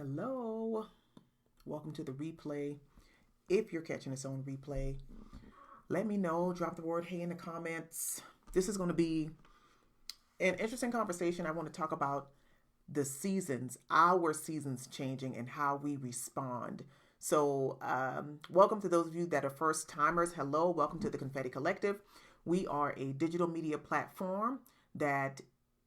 Hello. Welcome to the replay. If you're catching this on replay, let me know. Drop the word hey in the comments. This is going to be an interesting conversation. I want to talk about the seasons, our seasons changing, and how we respond. So, welcome to those of you that are first timers. Hello. Welcome to the Confetti Collective. We are a digital media platform that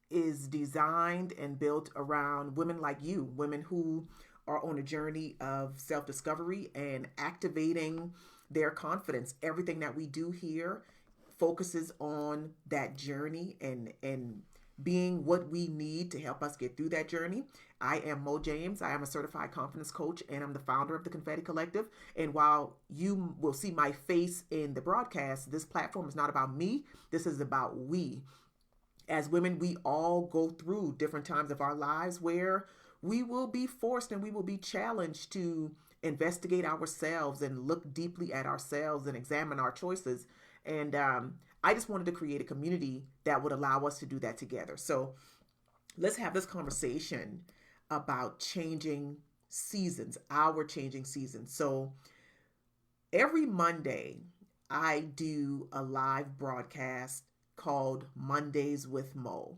is designed and built around women like you, women who are on a journey of self-discovery and activating their confidence. Everything that we do here focuses on that journey and being what we need to help us get through that journey. I am Mo James. I am a certified confidence coach and I'm the founder of the Confetti Collective. And while you will see my face in the broadcast, this platform is not about me. This is about we. As women, we all go through different times of our lives where we will be forced and we will be challenged to investigate ourselves and look deeply at ourselves and examine our choices. And I just wanted to create a community that would allow us to do that together. So let's have this conversation about changing seasons, our changing seasons. So every Monday, I do a live broadcast called Mondays with Mo.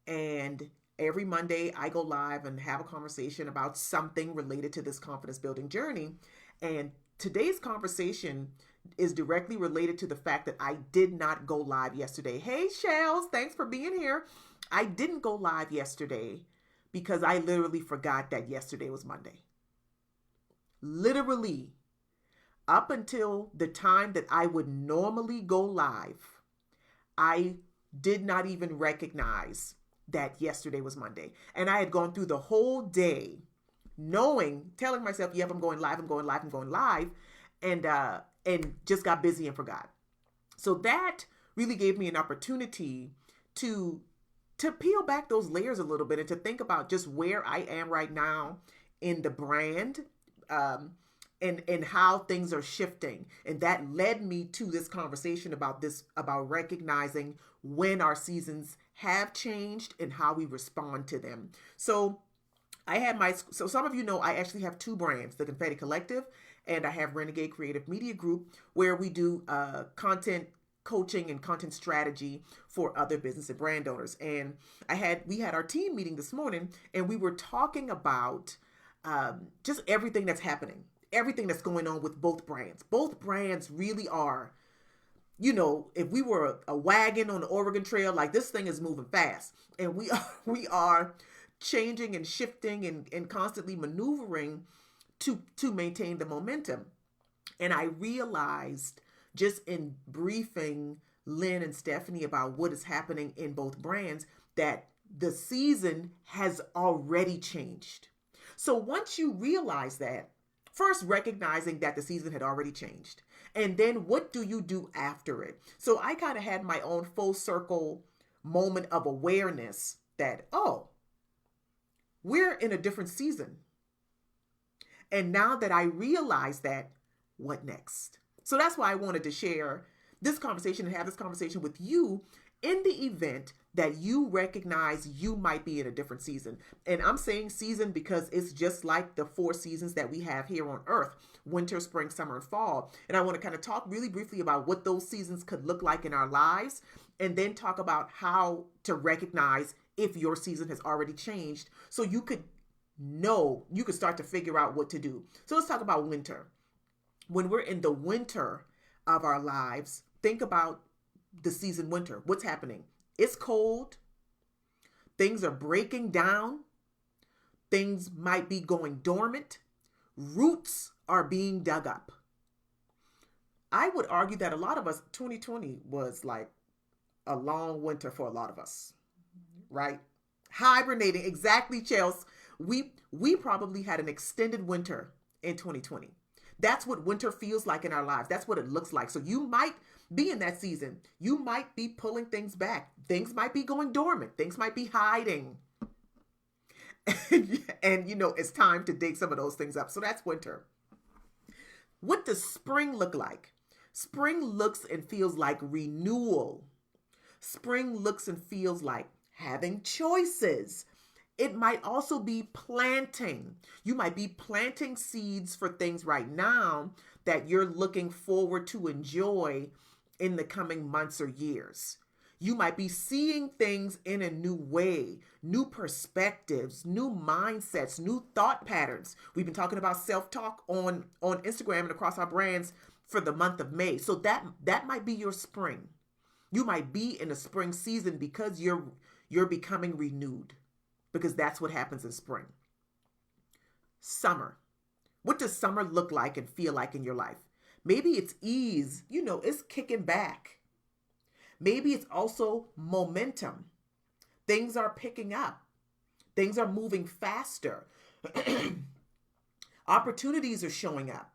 And every Monday I go live and have a conversation about something related to this confidence building journey. And today's conversation is directly related to the fact that I did not go live yesterday. Hey, Shells, thanks for being here. I didn't go live yesterday because I literally forgot that yesterday was Monday. Literally, up until the time that I would normally go live, I did not even recognize that yesterday was Monday. And I had gone through the whole day telling myself, yep, I'm going live, and just got busy and forgot. So that really gave me an opportunity to peel back those layers a little bit and to think about just where I am right now in the brand, and how things are shifting. And that led me to this conversation about recognizing when our seasons have changed and how we respond to them. So so some of you know I actually have two brands, the Confetti Collective and I have Renegade Creative Media Group, where we do content coaching and content strategy for other business and brand owners. And we had our team meeting this morning and we were talking about just everything that's happening. Everything that's going on with both brands. Both brands really are, if we were a wagon on the Oregon Trail, like this thing is moving fast. And we are changing and shifting and constantly maneuvering to maintain the momentum. And I realized just in briefing Lynn and Stephanie about what is happening in both brands that the season has already changed. So once you realize that, first, recognizing that the season had already changed. And then what do you do after it? So I kind of had my own full circle moment of awareness that, oh, we're in a different season. And now that I realize that, what next? So that's why I wanted to share this conversation and have this conversation with you in the event that you recognize you might be in a different season. And I'm saying season because it's just like the 4 seasons that we have here on earth: winter, spring, summer, and fall. And I want to kind of talk really briefly about what those seasons could look like in our lives, and then talk about how to recognize if your season has already changed so you could start to figure out what to do. So let's talk about winter. When we're in the winter of our lives, think about the season winter. What's happening? It's cold. Things are breaking down. Things might be going dormant. Roots are being dug up. I would argue that a lot of us, 2020 was like a long winter for a lot of us, right? Hibernating, exactly, Chelsea. We probably had an extended winter in 2020. That's what winter feels like in our lives. That's what it looks like. So you might be in that season. You might be pulling things back. Things might be going dormant. Things might be hiding. And it's time to dig some of those things up. So that's winter. What does spring look like? Spring looks and feels like renewal. Spring looks and feels like having choices. It might also be planting. You might be planting seeds for things right now that you're looking forward to enjoy in the coming months or years. You might be seeing things in a new way, new perspectives, new mindsets, new thought patterns. We've been talking about self-talk on Instagram and across our brands for the month of May. So that might be your spring. You might be in a spring season because you're becoming renewed, because that's what happens in spring. Summer. What does summer look like and feel like in your life? Maybe it's ease, it's kicking back. Maybe it's also momentum. Things are picking up. Things are moving faster. Opportunities are showing up.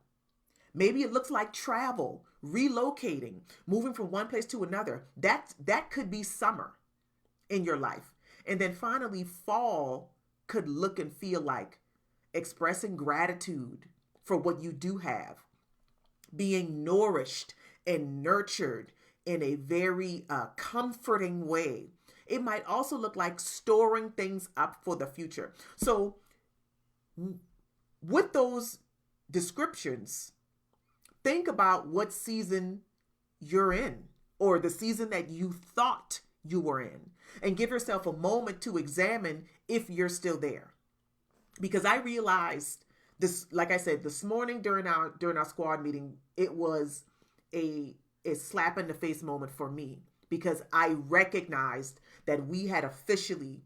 Maybe it looks like travel, relocating, moving from one place to another. That could be summer in your life. And then finally, fall could look and feel like expressing gratitude for what you do have, being nourished and nurtured in a very comforting way. It might also look like storing things up for the future. So with those descriptions, think about what season you're in, or the season that you thought you were in, and give yourself a moment to examine if you're still there. Because I realized this, like I said, this morning during our squad meeting, it was a slap in the face moment for me, because I recognized that we had officially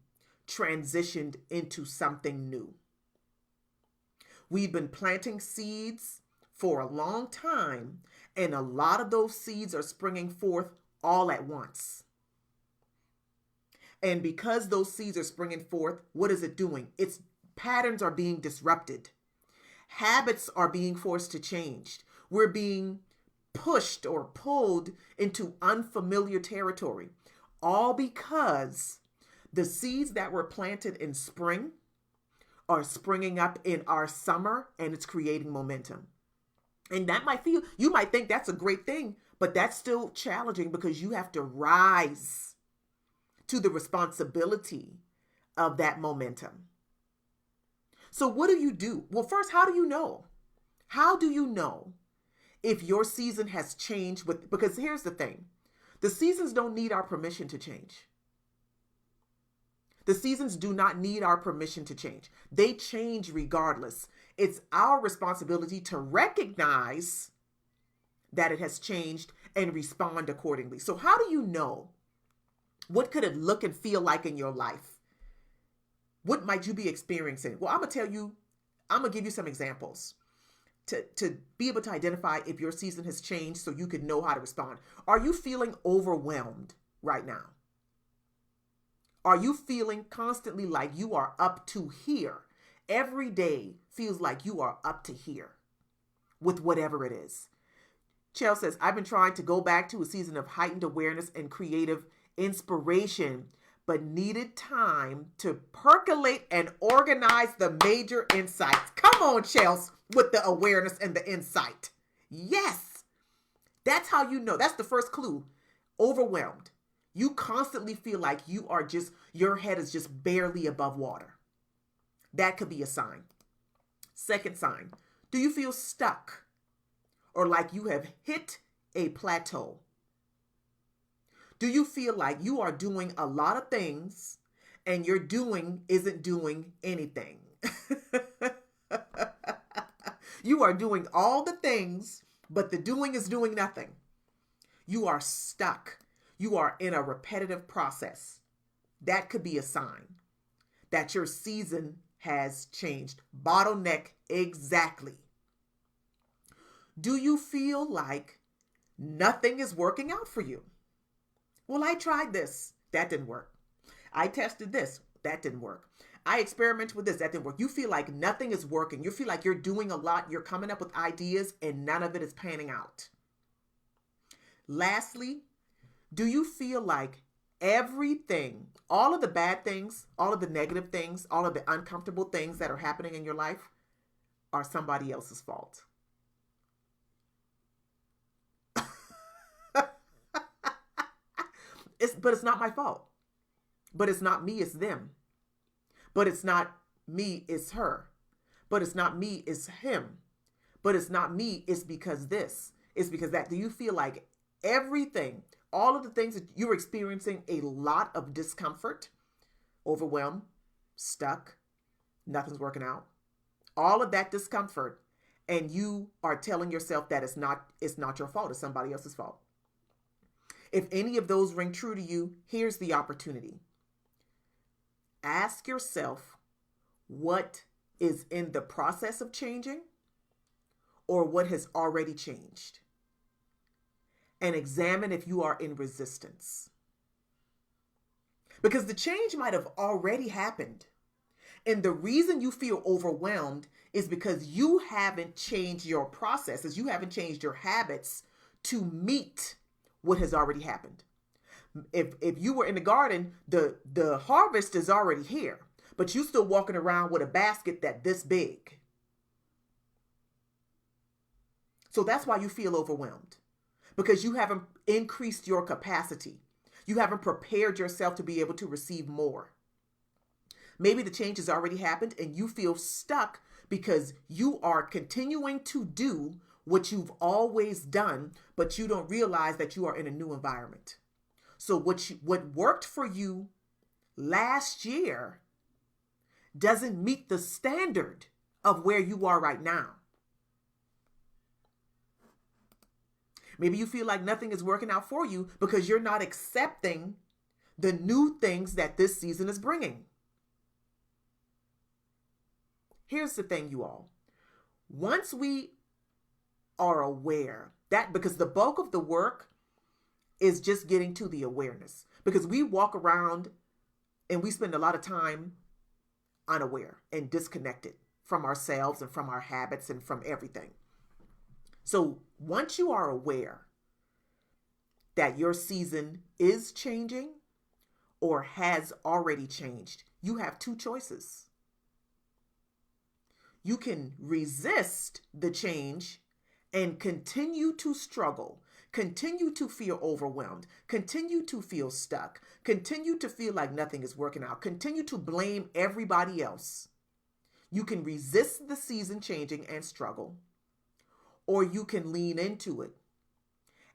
transitioned into something new. We've been planting seeds for a long time, and a lot of those seeds are springing forth all at once. And because those seeds are springing forth, what is it doing? Its patterns are being disrupted. Habits are being forced to change. We're being pushed or pulled into unfamiliar territory, all because the seeds that were planted in spring are springing up in our summer, and it's creating momentum. And you might think that's a great thing, but that's still challenging, because you have to rise to the responsibility of that momentum. So what do you do? Well, first, how do you know? How do you know if your season has changed? Because here's the thing. The seasons don't need our permission to change. The seasons do not need our permission to change. They change regardless. It's our responsibility to recognize that it has changed and respond accordingly. So how do you know? What could it look and feel like in your life? What might you be experiencing? Well, I'm going to give you some examples to be able to identify if your season has changed so you can know how to respond. Are you feeling overwhelmed right now? Are you feeling constantly like you are up to here? Every day feels like you are up to here with whatever it is. Chell says, I've been trying to go back to a season of heightened awareness and creative inspiration, but needed time to percolate and organize the major insights. Come on, Chels, with the awareness and the insight. Yes, that's how you know. That's the first clue. Overwhelmed. You constantly feel like your head is just barely above water. That could be a sign. Second sign, do you feel stuck or like you have hit a plateau? Do you feel like you are doing a lot of things and your doing isn't doing anything? You are doing all the things, but the doing is doing nothing. You are stuck. You are in a repetitive process. That could be a sign that your season has changed. Bottleneck, exactly. Do you feel like nothing is working out for you? Well, I tried this. That didn't work. I tested this. That didn't work. I experimented with this. That didn't work. You feel like nothing is working. You feel like you're doing a lot. You're coming up with ideas and none of it is panning out. Lastly, do you feel like everything, all of the bad things, all of the negative things, all of the uncomfortable things that are happening in your life are somebody else's fault? But it's not my fault. But it's not me, it's them. But it's not me, it's her. But it's not me, it's him. But it's not me, it's because this. It's because that. Do you feel like everything, all of the things that you're experiencing a lot of discomfort, overwhelmed, stuck, nothing's working out, all of that discomfort, and you are telling yourself that it's not your fault, it's somebody else's fault. If any of those ring true to you, here's the opportunity. Ask yourself what is in the process of changing or what has already changed. And examine if you are in resistance. Because the change might have already happened. And the reason you feel overwhelmed is because you haven't changed your processes. You haven't changed your habits to meet what has already happened. If you were in the garden, the harvest is already here, but you still walking around with a basket that this big. So that's why you feel overwhelmed, because you haven't increased your capacity. You haven't prepared yourself to be able to receive more. Maybe the change has already happened and you feel stuck because you are continuing to do what you've always done, but you don't realize that you are in a new environment. So what worked for you last year doesn't meet the standard of where you are right now. Maybe you feel like nothing is working out for you because you're not accepting the new things that this season is bringing. Here's the thing, you all. Once we are aware that, because the bulk of the work is just getting to the awareness, because we walk around and we spend a lot of time unaware and disconnected from ourselves and from our habits and from everything. So once you are aware that your season is changing or has already changed, you have two choices. You can resist the change and continue to struggle, continue to feel overwhelmed, continue to feel stuck, continue to feel like nothing is working out, continue to blame everybody else. You can resist the season changing and struggle, or you can lean into it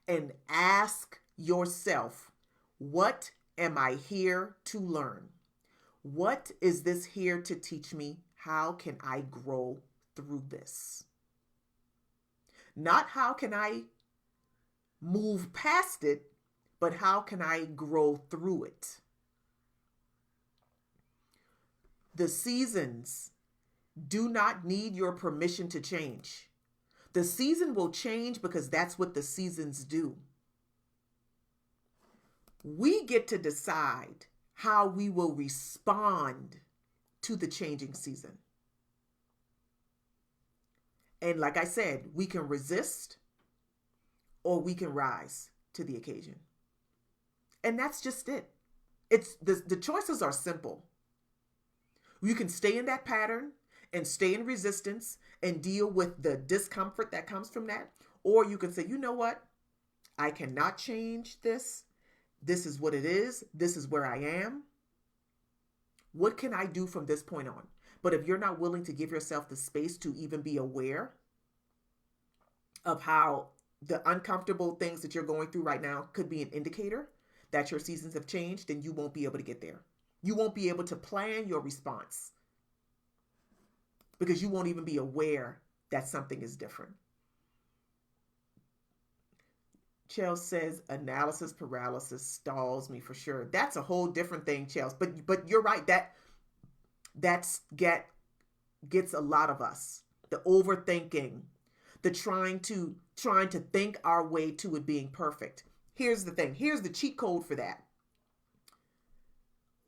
and ask yourself, what am I here to learn? What is this here to teach me? How can I grow through this? Not how can I move past it, but how can I grow through it? The seasons do not need your permission to change. The season will change because that's what the seasons do. We get to decide how we will respond to the changing season. And like I said, we can resist or we can rise to the occasion. And that's just it. It's the choices are simple. You can stay in that pattern and stay in resistance and deal with the discomfort that comes from that. Or you can say, you know what? I cannot change this. This is what it is. This is where I am. What can I do from this point on? But if you're not willing to give yourself the space to even be aware of how the uncomfortable things that you're going through right now could be an indicator that your seasons have changed, then you won't be able to get there. You won't be able to plan your response because you won't even be aware that something is different. Chels says analysis paralysis stalls me for sure. That's a whole different thing, Chels. But you're right. Gets a lot of us. The overthinking, the trying to think our way to it being perfect. Here's the thing. Here's the cheat code for that.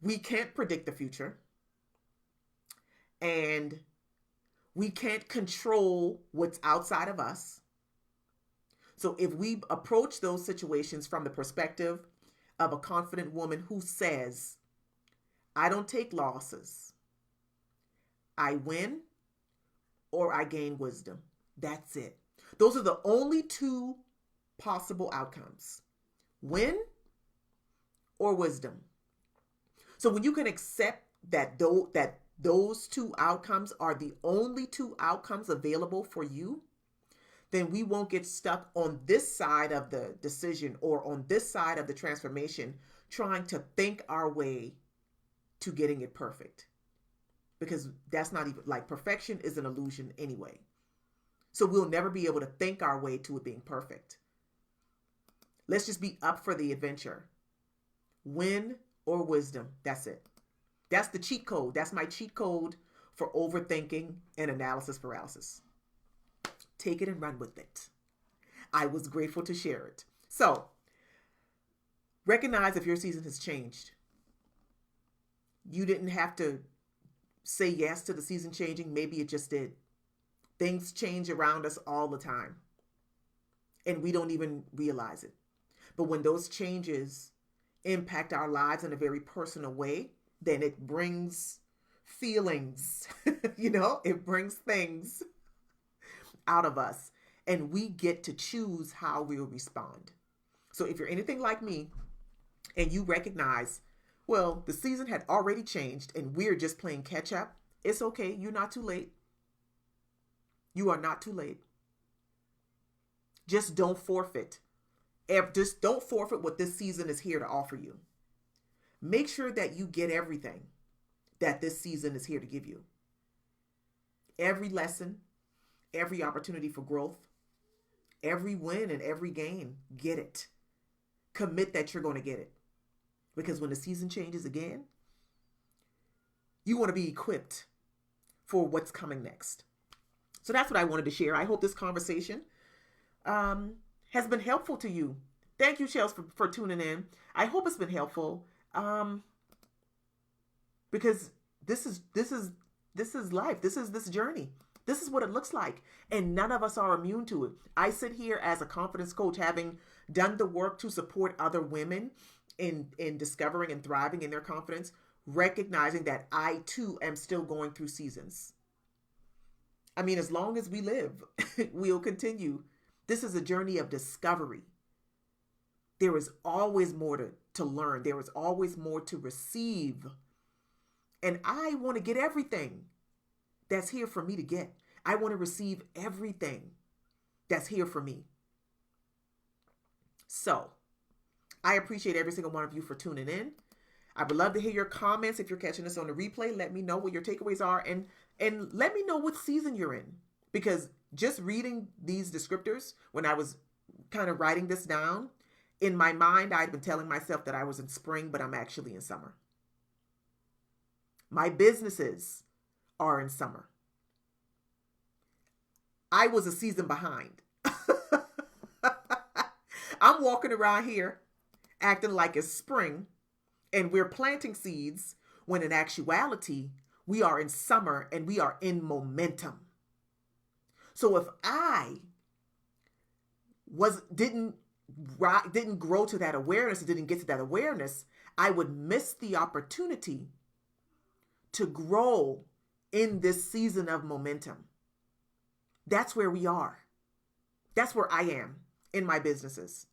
We can't predict the future. And we can't control what's outside of us. So if we approach those situations from the perspective of a confident woman who says, I don't take losses. I win or I gain wisdom. That's it. Those are the only two possible outcomes. Win or wisdom. So when you can accept that those two outcomes are the only two outcomes available for you, then we won't get stuck on this side of the decision or on this side of the transformation trying to think our way to getting it perfect. Because that's not even, like, perfection is an illusion anyway. So we'll never be able to think our way to it being perfect. Let's just be up for the adventure. Win or wisdom. That's it. That's the cheat code. That's my cheat code for overthinking and analysis paralysis. Take it and run with it. I was grateful to share it. So, recognize if your season has changed. You didn't have to say yes to the season changing. Maybe it just did. Things change around us all the time, and we don't even realize it. But when those changes impact our lives in a very personal way, then it brings feelings, it brings things out of us, and we get to choose how we'll respond. So if you're anything like me and you recognize, well, the season had already changed and we're just playing catch up, it's okay. You're not too late. You are not too late. Just don't forfeit. Just don't forfeit what this season is here to offer you. Make sure that you get everything that this season is here to give you. Every lesson, every opportunity for growth, every win and every gain, get it. Commit that you're going to get it. Because when the season changes again, you want to be equipped for what's coming next. So that's what I wanted to share. I hope this conversation has been helpful to you. Thank you, Chels, for tuning in. I hope it's been helpful because this is life. This is this journey. This is what it looks like. And none of us are immune to it. I sit here as a confidence coach, having done the work to support other women in discovering and thriving in their confidence, recognizing that I too am still going through seasons. I mean, as long as we live, we'll continue. This is a journey of discovery. There is always more to learn. There is always more to receive. And I want to get everything that's here for me to get. I want to receive everything that's here for me. So, I appreciate every single one of you for tuning in. I would love to hear your comments. If you're catching this on the replay, let me know what your takeaways are and let me know what season you're in. Because just reading these descriptors, when I was kind of writing this down, in my mind, I'd been telling myself that I was in spring, but I'm actually in summer. My businesses are in summer. I was a season behind. I'm walking around here acting like it's spring and we're planting seeds when in actuality, we are in summer and we are in momentum. So if I didn't grow to that awareness, didn't get to that awareness, I would miss the opportunity to grow in this season of momentum. That's where we are. That's where I am in my businesses.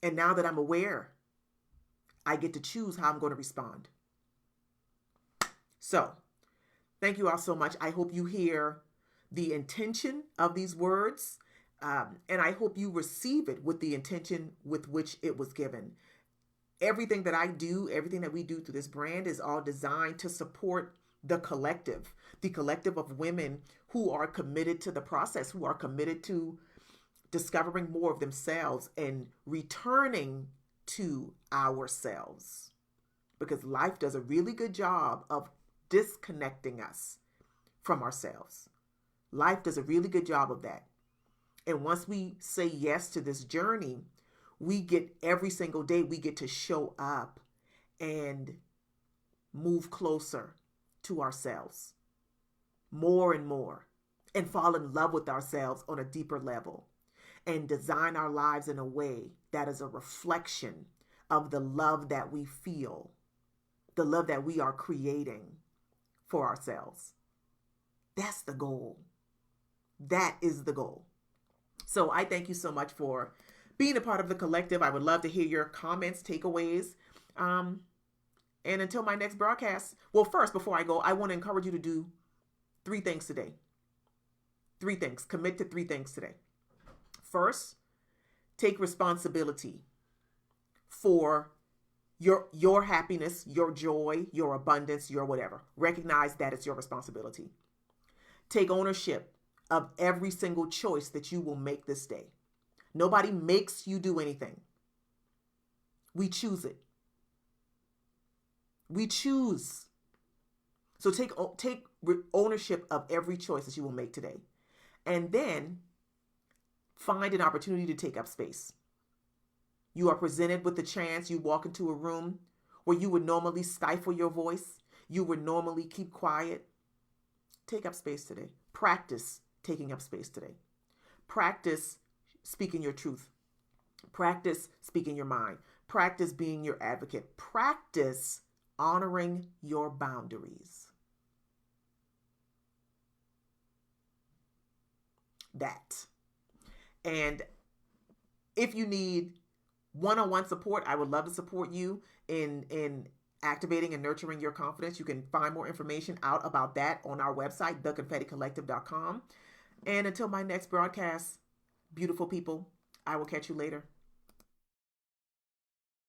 And now that I'm aware, I get to choose how I'm going to respond. So, thank you all so much. I hope you hear the intention of these words, and I hope you receive it with the intention with which it was given. Everything that I do, everything that we do through this brand is all designed to support the collective of women who are committed to the process, who are committed to discovering more of themselves and returning to ourselves. Because life does a really good job of disconnecting us from ourselves. Life does a really good job of that. And once we say yes to this journey, we get every single day, we get to show up and move closer to ourselves more and more and fall in love with ourselves on a deeper level and design our lives in a way that is a reflection of the love that we feel, the love that we are creating for ourselves. That's the goal. That is the goal. So I thank you so much for being a part of the collective. I would love to hear your comments, takeaways, and And until my next broadcast, well, first, before I go, I want to encourage you to do 3 things today. 3 things. Commit to 3 things today. First, take responsibility for your happiness, your joy, your abundance, your whatever. Recognize that it's your responsibility. Take ownership of every single choice that you will make this day. Nobody makes you do anything. We choose it. We choose. So take ownership of every choice that you will make today. And then find an opportunity to take up space. You are presented with the chance. You walk into a room where you would normally stifle your voice. You would normally keep quiet. Take up space today. Practice taking up space today. Practice speaking your truth. Practice speaking your mind. Practice being your advocate. Practice honoring your boundaries. That. And if you need one-on-one support, I would love to support you in activating and nurturing your confidence. You can find more information out about that on our website, theconfetticollective.com. And until my next broadcast, beautiful people, I will catch you later.